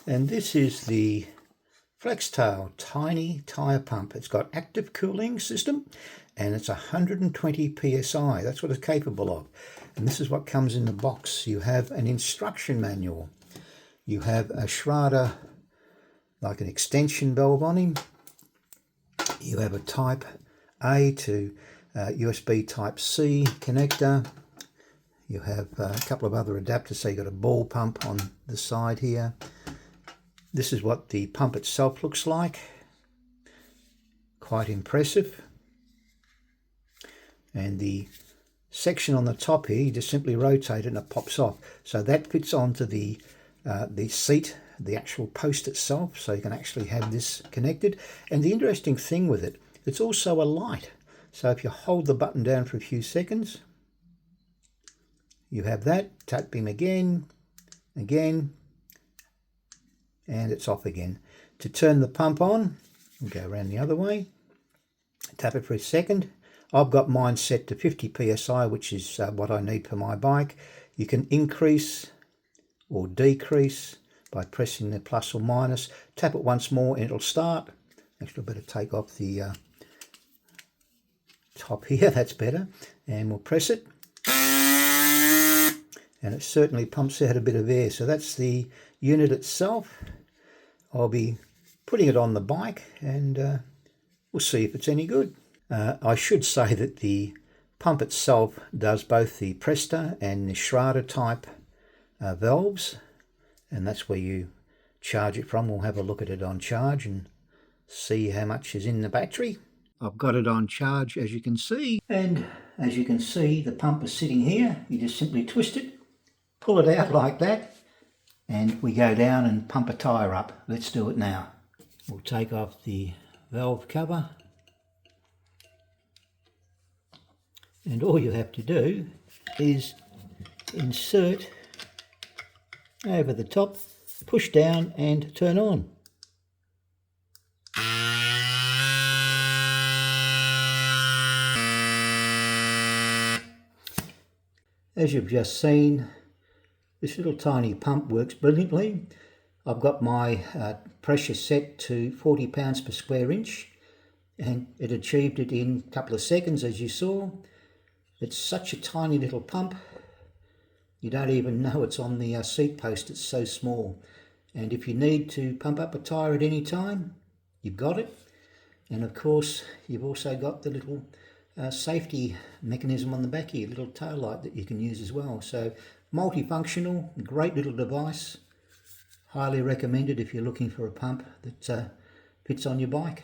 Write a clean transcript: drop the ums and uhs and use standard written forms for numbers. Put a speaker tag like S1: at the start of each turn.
S1: And this is the FLEXTAIL tiny tire pump. It's got active cooling system and it's 120 PSI. That's what it's capable of. And this is what comes in the box. You have an instruction manual. You have a Schrader, like an extension valve on him. You have a type A to USB type C connector. You have a couple of other adapters, so you've got a ball pump on the side here. This is what the pump itself looks like. Quite impressive. And the section on the top here, you just simply rotate it and it pops off. So that fits onto the seat, the actual post itself, so you can actually have this connected. And the interesting thing with it, it's also a light. So if you hold the button down for a few seconds, you have that. Tap him again, and it's off again. To turn the pump on, we'll go around the other way. Tap it for a second. I've got mine set to 50 PSI, which is what I need for my bike. You can increase or decrease by pressing the plus or minus. Tap it once more and it'll start. Actually, I better take off the top here. That's better. And we'll press it. And it certainly pumps out a bit of air. So that's the unit itself. I'll be putting it on the bike and we'll see if it's any good. I should say that the pump itself does both the Presta and the Schrader type valves, and that's where you charge it from. We'll have a look at it on charge and see how much is in the battery. I've got it on charge, as you can see, and as you can see the pump is sitting here. You just simply twist it, pull it out like that, and we go down and pump a tyre up. Let's do it now. We'll take off the valve cover, and all you have to do is insert over the top, push down and turn on. As you've just seen, this little tiny pump works brilliantly. I've got my pressure set to 40 pounds per square inch and it achieved it in a couple of seconds, as you saw. It's such a tiny little pump, you don't even know it's on the seat post, it's so small. And if you need to pump up a tyre at any time, you've got it. And of course, you've also got the little safety mechanism on the back here, little tail light that you can use as well. So multifunctional, great little device. Highly recommended if you're looking for a pump that fits on your bike.